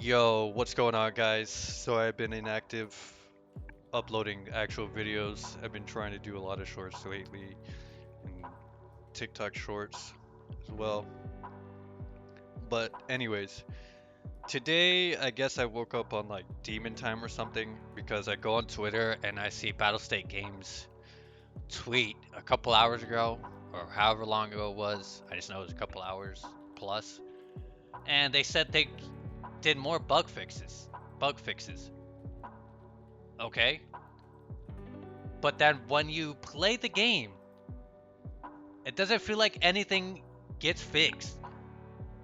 Yo, what's going on, guys? So I've been inactive uploading actual videos. I've been trying to do a lot of shorts lately and TikTok shorts as well. But anyways, today I guess I woke up on like demon time or something because I go on Twitter and I see Battlestate Games tweet a couple hours ago or however long ago it was. I just know it was a couple hours plus. And they said they did more bug fixes. Bug fixes. Okay. But then when you play the game, it doesn't feel like anything gets fixed.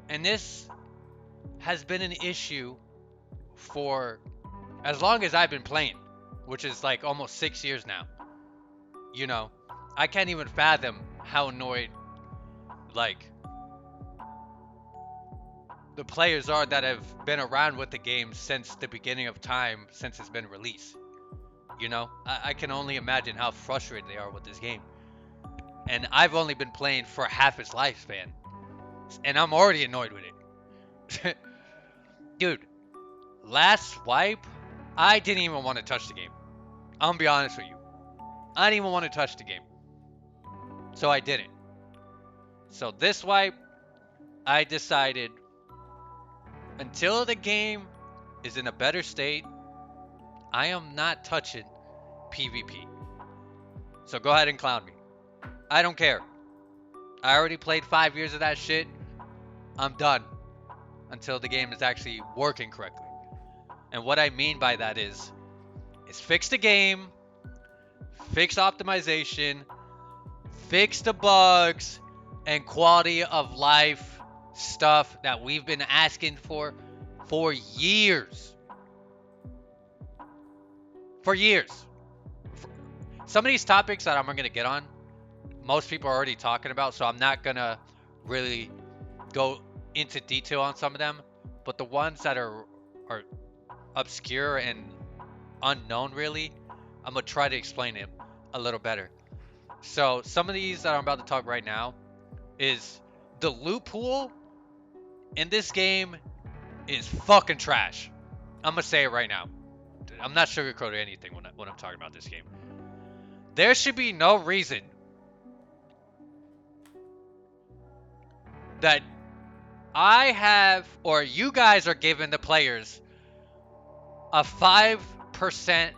And this has been an issue for as long as I've been playing, which is like almost 6 years now. You know, I can't even fathom how annoyed like the players are that have been around with the game since the beginning of time, since it's been released. You know, I can only imagine how frustrated they are with this game. And I've only been playing for half its lifespan, and I'm already annoyed with it. Dude, last swipe, I didn't even want to touch the game. I'm gonna be honest with you. I didn't even want to touch the game. So I didn't. So this swipe, I decided until the game is in a better state, I am not touching PvP. So go ahead and clown me. I don't care. I already played 5 years of that shit. I'm done until the game is actually working correctly. And what I mean by that is fix the game, fix optimization, fix the bugs, and quality of life stuff that we've been asking for years. For years. Some of these topics that I'm going to get on, most people are already talking about, so I'm not going to really go into detail on some of them. But the ones that are obscure and unknown, really, I'm going to try to explain it a little better. So some of these that I'm about to talk right now is the loot pool in this game is fucking trash. I'm going to say it right now. I'm not sugarcoating anything when I'm talking about this game. There should be no reason that I have, or you guys are giving the players a 5%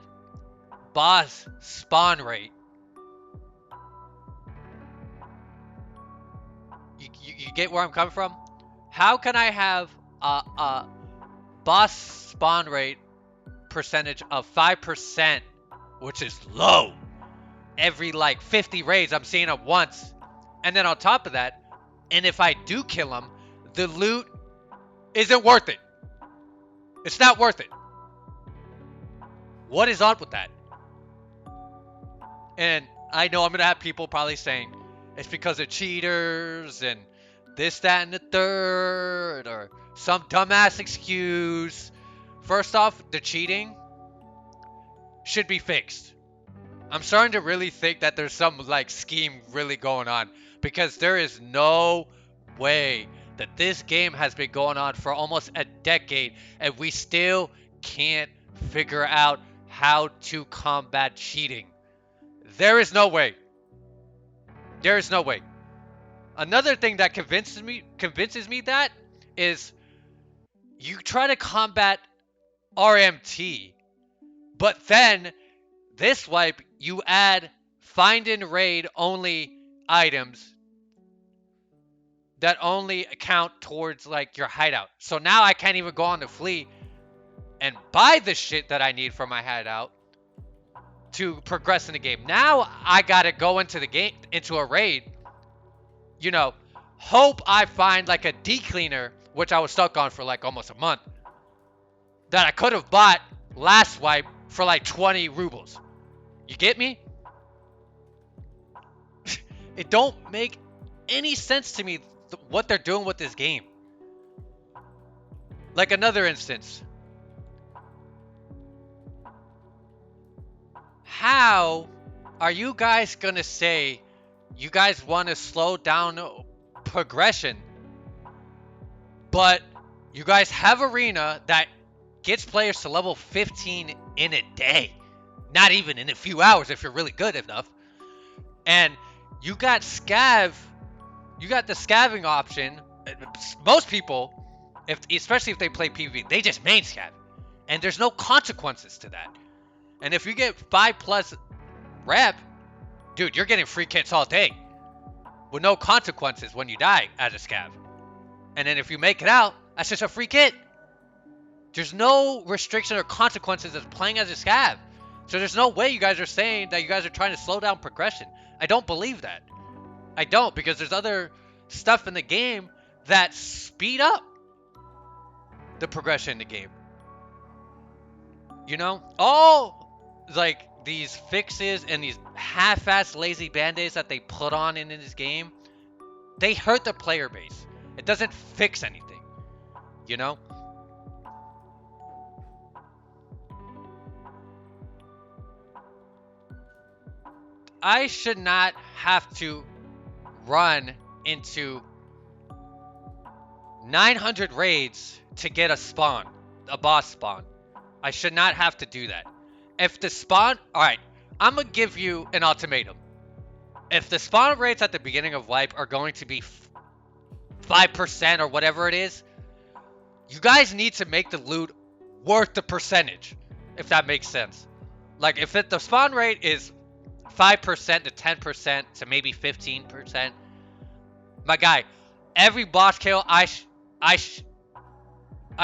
boss spawn rate. You get where I'm coming from? How can I have a boss spawn rate percentage of 5%, which is low, every like 50 raids? I'm seeing it once. And then on top of that, and if I do kill him, the loot isn't worth it. It's not worth it. What is up with that? And I know I'm going to have people probably saying it's because of cheaters and this, that, and the third, or some dumbass excuse. First off, the cheating should be fixed. I'm starting to really think that there's some like scheme really going on, because there is no way that this game has been going on for almost a decade and we still can't figure out how to combat cheating. There is no way. There is no way. Another thing that convinces me that is you try to combat RMT, but then this wipe you add find and raid only items that only count towards like your hideout. So now I can't even go on the fleet and buy the shit that I need for my hideout to progress in the game. Now I gotta go into the game, into a raid, you know, hope I find like a D-cleaner, which I was stuck on for like almost a month, that I could have bought last wipe for like 20 rubles. You get me? It don't make any sense to me what they're doing with this game. Like another instance. How are you guys gonna say you guys want to slow down progression, but You guys have Arena that gets players to level 15 in a day. Not even in a few hours if you're really good enough. And you got Scav. You got the scavving option. Most people, especially if they play PvP, they just main scav. And there's no consequences to that. And if you get 5+ rep, dude, you're getting free kits all day. With no consequences when you die as a scav. And then if you make it out, that's just a free kit. There's no restriction or consequences as playing as a scav. So there's no way you guys are saying that you guys are trying to slow down progression. I don't believe that. I don't, because there's other stuff in the game that speed up the progression in the game. You know? All, like, these fixes and these half-assed lazy band-aids that they put on in this game, they hurt the player base. It doesn't fix anything. You know? I should not have to run into 900 raids to get a boss spawn. I should not have to do that. If the spawn, alright, I'm gonna give you an ultimatum. If the spawn rates at the beginning of wipe are going to be 5% or whatever it is, you guys need to make the loot worth the percentage, if that makes sense. Like, if the spawn rate is 5% to 10% to maybe 15%, my guy, every boss kill I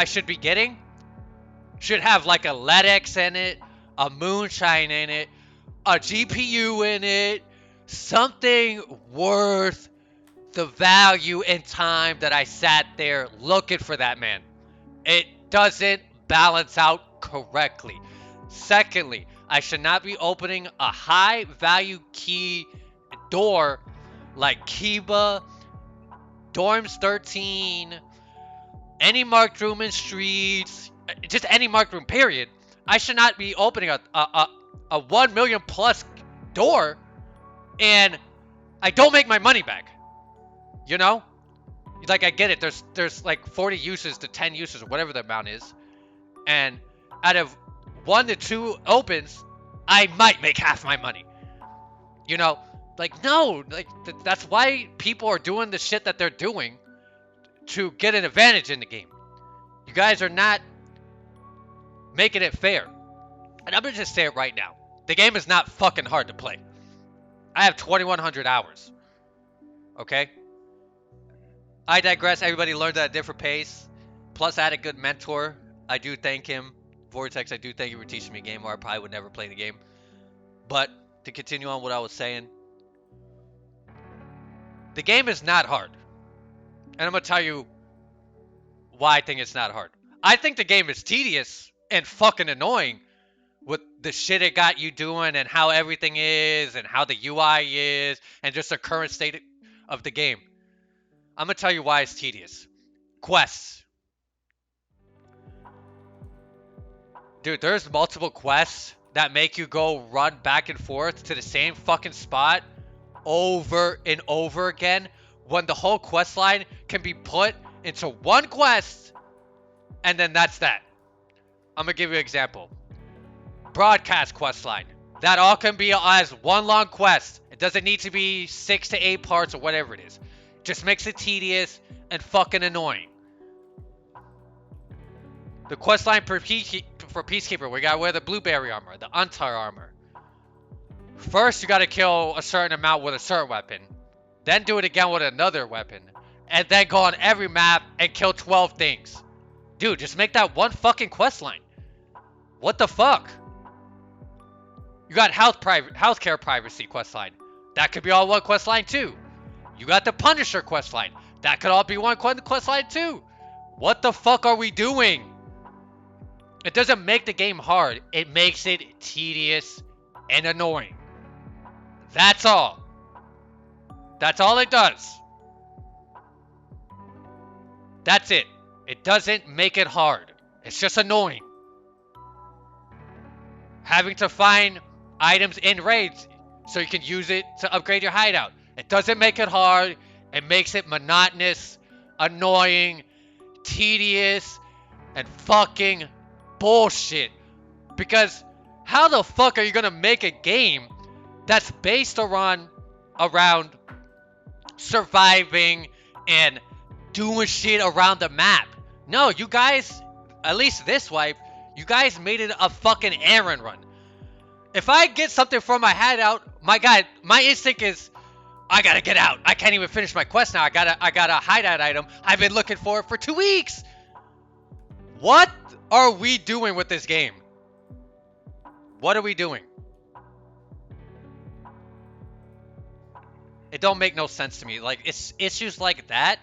should be getting should have like a LEDX in it, a moonshine in it, a GPU in it, something worth the value and time that I sat there looking for that, man. It doesn't balance out correctly. Secondly, I should not be opening a high value key door like Kiba, Dorms 13, any marked room in streets, just any marked room, period. I should not be opening a 1 million plus door and I don't make my money back. You know? Like, I get it. There's like 40 uses to 10 uses or whatever the amount is. And out of 1 to 2 opens, I might make half my money. You know? Like, no. Like, that's why people are doing the shit that they're doing to get an advantage in the game. You guys are not making it fair. And I'm gonna just say it right now. The game is not fucking hard to play. I have 2,100 hours. Okay? I digress. Everybody learns at a different pace. Plus, I had a good mentor. I do thank him. Vortex, I do thank you for teaching me a game, or I probably would never play the game. But, to continue on what I was saying, the game is not hard. And I'm going to tell you why I think it's not hard. I think the game is tedious and fucking annoying with the shit it got you doing and how everything is and how the UI is and just the current state of the game. I'm going to tell you why it's tedious. Quests. Dude, there's multiple quests that make you go run back and forth to the same fucking spot over and over again when the whole quest line can be put into one quest and then that's that. I'm going to give you an example. Broadcast quest line. That all can be as one long quest. It doesn't need to be 6 to 8 parts or whatever it is. Just makes it tedious and fucking annoying. The quest line for Peacekeeper, we gotta wear the blueberry armor, the Untar armor. First, you gotta kill a certain amount with a certain weapon. Then do it again with another weapon. And then go on every map and kill 12 things. Dude, just make that one fucking quest line. What the fuck? You got healthcare privacy quest line. That could be all one quest line too. You got the Punisher quest line. That could all be one quest line too. What the fuck are we doing? It doesn't make the game hard. It makes it tedious and annoying. That's all. That's all it does. That's it. It doesn't make it hard. It's just annoying. Having to find items in raids so you can use it to upgrade your hideout. It doesn't make it hard. It makes it monotonous, annoying, tedious and fucking bullshit. Because how the fuck are you gonna make a game that's based around surviving and doing shit around the map? No, you guys, at least this wipe, you guys made it a fucking errand run. If I get something from my hideout, my god, my instinct is, I gotta get out. I can't even finish my quest now. I got a hideout item. I've been looking for it for 2 weeks. What are we doing with this game? What are we doing? It don't make no sense to me. Like, it's issues like that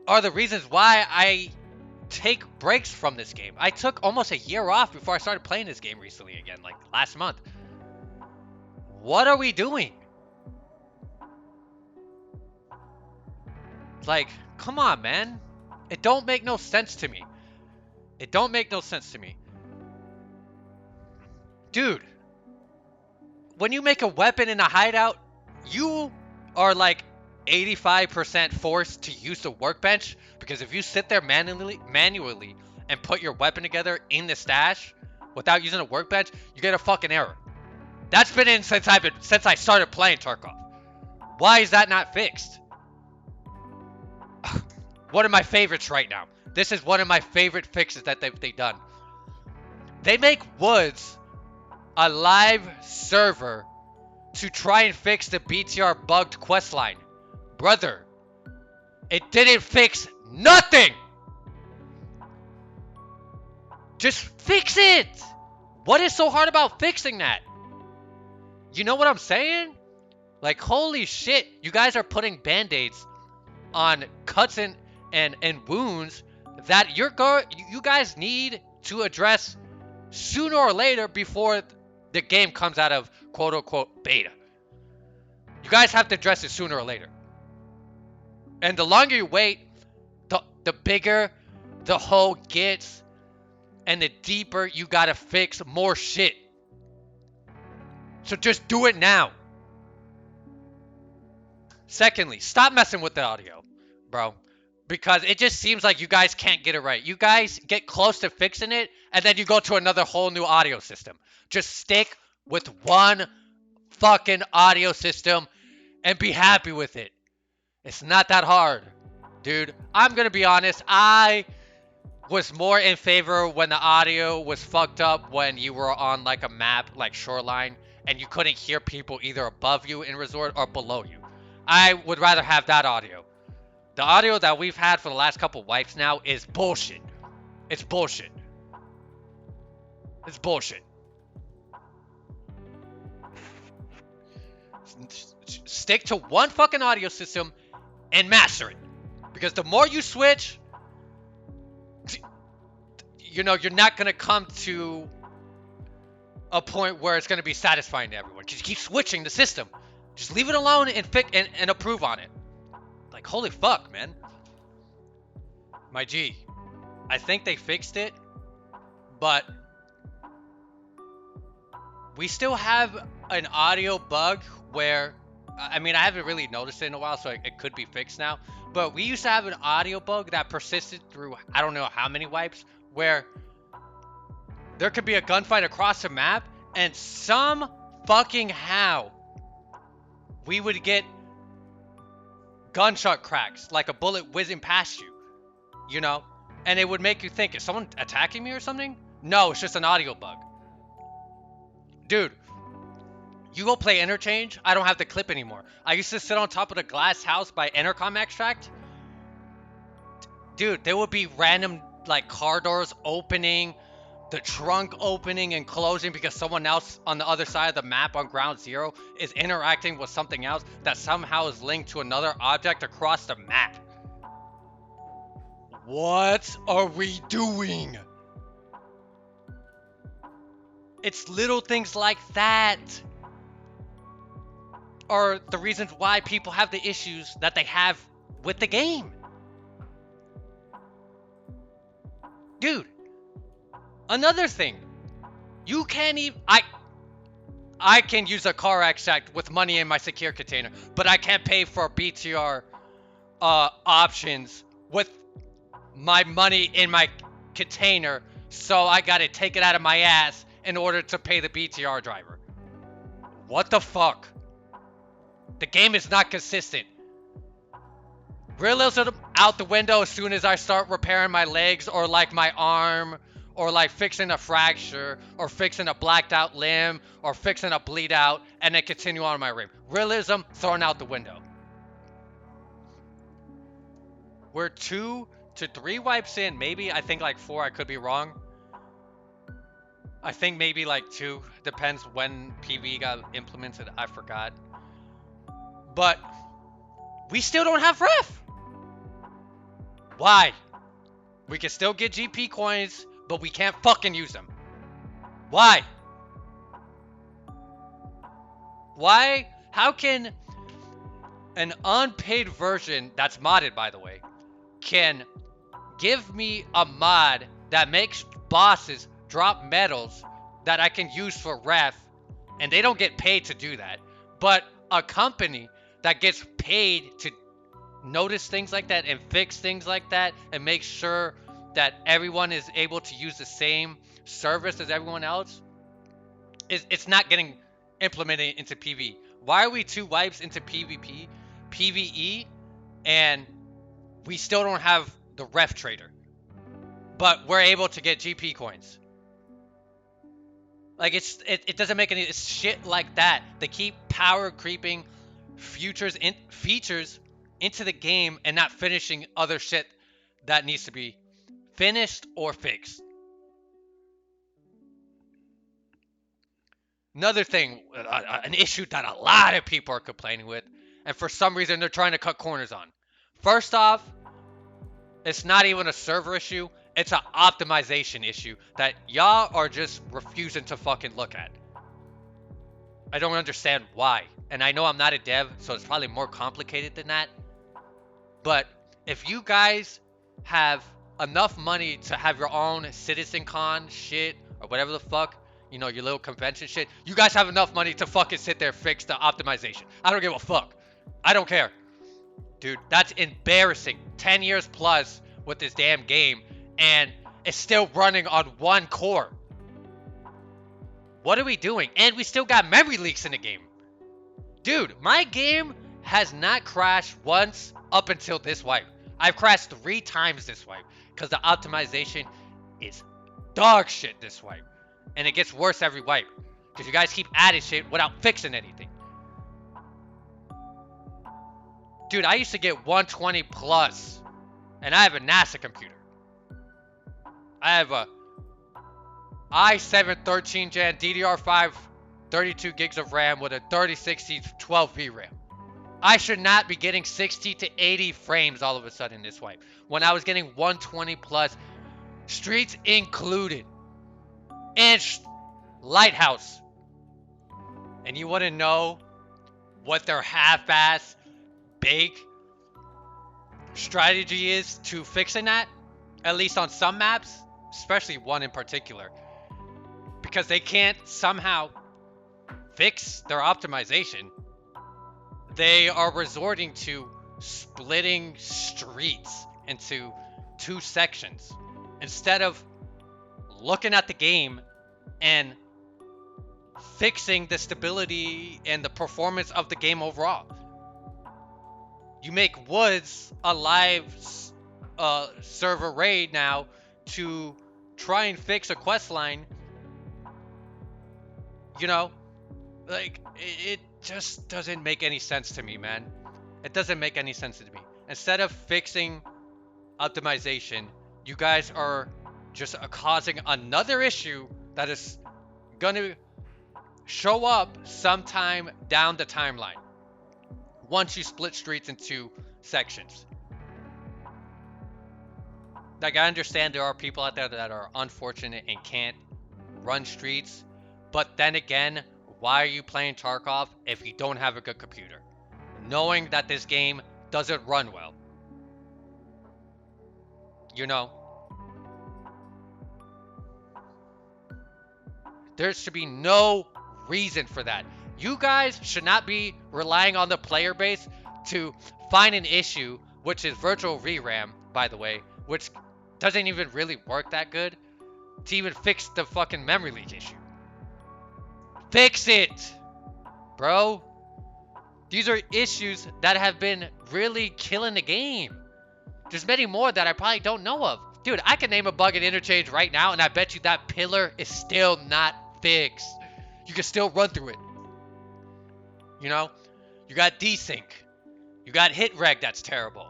are the reasons why I take breaks from this game. I took almost a year off before I started playing this game recently again, like last month. What are we doing? Like, come on, man. It don't make no sense to me. It don't make no sense to me. Dude, when you make a weapon in a hideout, you are like 85% forced to use the workbench, because if you sit there manually and put your weapon together in the stash without using a workbench, you get a fucking error. That's been in since I started playing Tarkov. Why is that not fixed? One of my favorites right now. This is one of my favorite fixes that they've done. They make Woods a live server to try and fix the BTR bugged questline. Brother, it didn't fix nothing. Just fix it. What is so hard about fixing that? You know what I'm saying? Like, holy shit, you guys are putting band-aids on cuts and wounds that you guys need to address sooner or later before the game comes out of quote-unquote beta. You guys have to address it sooner or later. And the longer you wait, the bigger the hole gets, and the deeper you gotta fix more shit. So just do it now. Secondly, stop messing with the audio, bro. Because it just seems like you guys can't get it right. You guys get close to fixing it, and then you go to another whole new audio system. Just stick with one fucking audio system and be happy with it. It's not that hard, dude. I'm gonna be honest. I was more in favor when the audio was fucked up when you were on like a map like Shoreline and you couldn't hear people either above you in Resort or below you. I would rather have that audio. The audio that we've had for the last couple wipes now is bullshit. It's bullshit. It's bullshit. Stick to one fucking audio system and master it. Because the more you switch, you know, you're not going to come to a point where it's going to be satisfying to everyone. Just keep switching the system. Just leave it alone and approve on it. Like, holy fuck, man. My G, I think they fixed it, but we still have an audio bug where, I mean, I haven't really noticed it in a while, so it could be fixed now. But we used to have an audio bug that persisted through, I don't know how many wipes, where there could be a gunfight across the map, and some fucking how we would get gunshot cracks, like a bullet whizzing past you, you know? And it would make you think, is someone attacking me or something? No, it's just an audio bug. Dude, you go play Interchange, I don't have the clip anymore. I used to sit on top of the glass house by Intercom Extract. Dude, there would be random, like, car doors opening, the trunk opening and closing because someone else on the other side of the map on ground zero is interacting with something else that somehow is linked to another object across the map. What are we doing? It's little things like that are the reasons why people have the issues that they have with the game. Dude, another thing, you can't even, I can use a car extract with money in my secure container, but I can't pay for BTR options with my money in my container, so I gotta take it out of my ass in order to pay the BTR driver. What the fuck? The game is not consistent. Realism out the window as soon as I start repairing my legs or like my arm or like fixing a fracture or fixing a blacked out limb or fixing a bleed out and then continue on my rim. Realism thrown out the window. We're 2 to 3 wipes in, maybe. I think like 4, I could be wrong. I think maybe like 2, depends when PV got implemented, I forgot. But we still don't have ref. Why? We can still get GP coins, but we can't fucking use them. Why? Why? How can an unpaid version, that's modded by the way, can give me a mod that makes bosses drop medals that I can use for ref, and they don't get paid to do that, but a company that gets paid to notice things like that and fix things like that and make sure that everyone is able to use the same service as everyone else, it's not getting implemented into PV. Why are we 2 wipes into PvP, PvE, and we still don't have the ref trader, but we're able to get GP coins? Like, it doesn't make any, it's shit like that. They keep power creeping features into the game and not finishing other shit that needs to be finished or fixed. Another thing, an issue that a lot of people are complaining with, and for some reason they're trying to cut corners on. First off, it's not even a server issue, it's an optimization issue that y'all are just refusing to fucking look at. I don't understand why. And I know I'm not a dev, so it's probably more complicated than that. But if you guys have enough money to have your own CitizenCon shit or whatever the fuck, you know, your little convention shit, you guys have enough money to fucking sit there and fix the optimization. I don't give a fuck. I don't care. Dude, that's embarrassing. 10 years plus with this damn game, and it's still running on one core. What are we doing? And we still got memory leaks in the game. Dude, my game has not crashed once up until this wipe. I've crashed 3 times this wipe because the optimization is dog shit this wipe. And it gets worse every wipe because you guys keep adding shit without fixing anything. Dude, I used to get 120 plus, and I have a NASA computer. I have a i7 13 Gen DDR5 32 gigs of RAM with a 3060 12 VRAM. I should not be getting 60 to 80 frames all of a sudden this wipe when I was getting 120 plus, streets included, and Lighthouse. And you want to know what their half-ass big strategy is to fixing that? At least on some maps, especially one in particular, because they can't somehow fix their optimization. They are resorting to splitting streets into 2 sections instead of looking at the game and fixing the stability and the performance of the game overall. You make Woods a live server raid now to try and fix a quest line. You know, like, it just doesn't make any sense to me, man. It doesn't make any sense to me. Instead of fixing optimization, you guys are just causing another issue that is gonna show up sometime down the timeline once you split streets into sections. Like, I understand there are people out there that are unfortunate and can't run streets, but then again, why are you playing Tarkov if you don't have a good computer, knowing that this game doesn't run well? You know, there should be no reason for that. You guys should not be relying on the player base to find an issue, which is virtual VRAM, by the way, which doesn't even really work that good, to even fix the fucking memory leak issue. Fix it, bro. These are issues that have been really killing the game. There's many more that I probably don't know of. Dude, I can name a bug in Interchange right now, and I bet you that pillar is still not fixed. You can still run through it. You know? You got desync. You got hit reg that's terrible.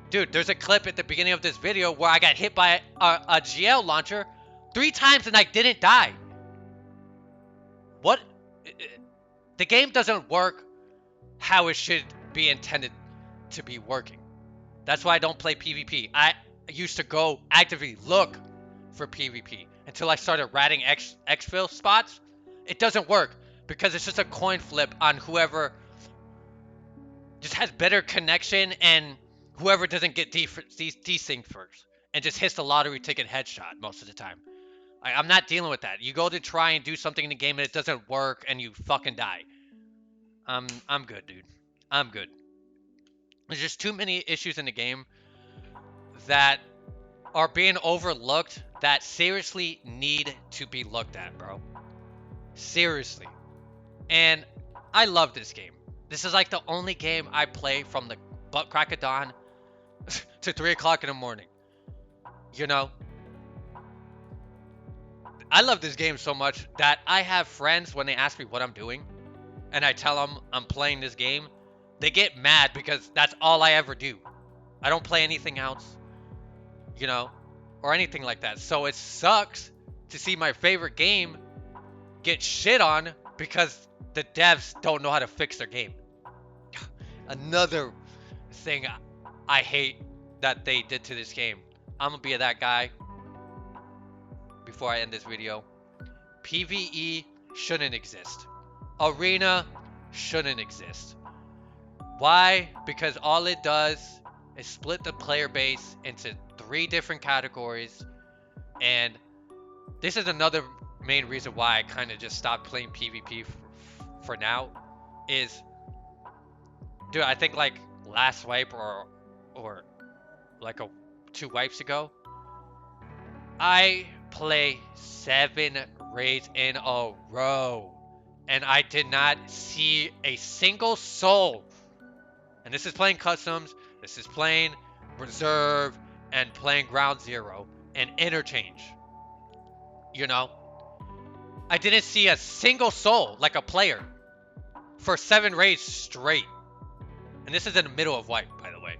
Dude, there's a clip at the beginning of this video where I got hit by a GL launcher 3 times and I didn't die. What? The game doesn't work how it should be intended to be working. That's why I don't play PvP. I used to go actively look for PvP until I started ratting exfil spots. It doesn't work because it's just a coin flip on whoever just has better connection and whoever doesn't get desynced first and just hits the lottery ticket headshot most of the time. I'm not dealing with that. You go to try and do something in the game and it doesn't work and you fucking die. I'm good, dude. I'm good. There's just too many issues in the game that are being overlooked that seriously need to be looked at, bro. Seriously. And I love this game. This is like the only game I play from the butt crack of dawn to 3 o'clock in the morning. You know? I love this game so much that I have friends when they ask me what I'm doing and I tell them I'm playing this game, they get mad because that's all I ever do. I don't play anything else, you know, or anything like that. So it sucks to see my favorite game get shit on because the devs don't know how to fix their game. Another thing I hate that they did to this game. I'm gonna be that guy before I end this video. PvE shouldn't exist. Arena shouldn't exist. Why? Because all it does is split the player base into 3 different categories. And this is another main reason why I kind of just stopped playing PvP for now. Is, dude, I think like last wipe or like 2 wipes ago, I play 7 raids in a row. And I did not see a single soul. And this is playing customs, this is playing reserve, and playing ground zero, and interchange. You know? I didn't see a single soul, like a player, for 7 raids straight. And this is in the middle of wipe, by the way.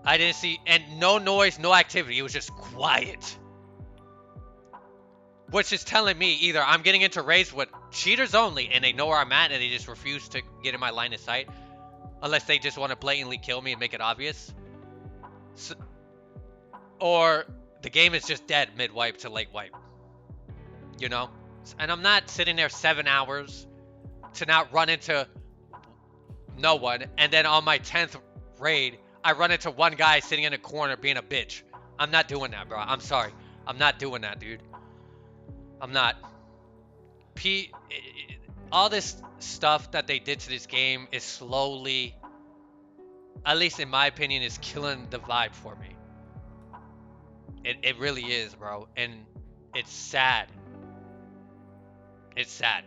I didn't see, and no noise, no activity. It was just quiet. Which is telling me either I'm getting into raids with cheaters only and they know where I'm at and they just refuse to get in my line of sight. Unless they just want to blatantly kill me and make it obvious. So, or the game is just dead mid-wipe to late wipe. You know? And I'm not sitting there 7 hours to not run into no one. And then on my 10th raid, I run into one guy sitting in a corner being a bitch. I'm not doing that, bro. I'm sorry. I'm not doing that, dude. I'm not. All this stuff that they did to this game is slowly, at least in my opinion, is killing the vibe for me. It really is, bro. And it's sad. It's sad.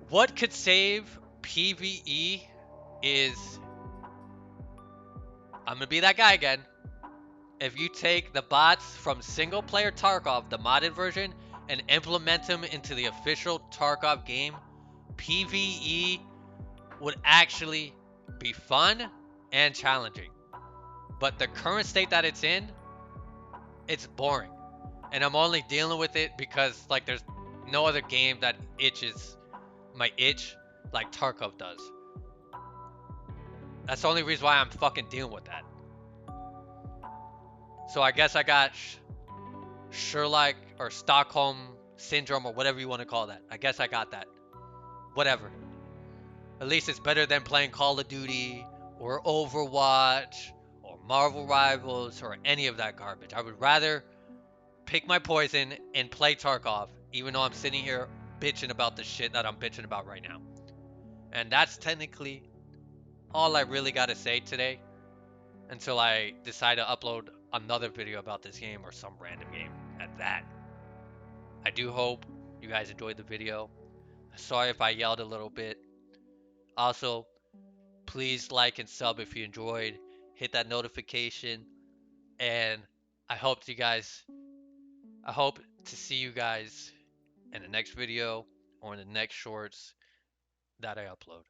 What could save PvE is, I'm gonna be that guy again. If you take the bots from single player Tarkov, the modded version, and implement them into the official Tarkov game, PvE would actually be fun and challenging. But the current state that it's in, it's boring. And I'm only dealing with it because like there's no other game that itches my itch like Tarkov does. That's the only reason why I'm fucking dealing with that. So I guess I got Sherlock or Stockholm Syndrome or whatever you want to call that. I guess I got that. Whatever. At least it's better than playing Call of Duty or Overwatch or Marvel Rivals, or any of that garbage. I would rather pick my poison and play Tarkov, even though I'm sitting here bitching about the shit that I'm bitching about right now. And that's technically all I really got to say today until I decide to upload another video about this game or some random game at that. I do hope you guys enjoyed the video. Sorry if I yelled a little bit. Also, please like and sub if you enjoyed. Hit that notification. And I hope you guys, I hope to see you guys in the next video or in the next shorts that I upload.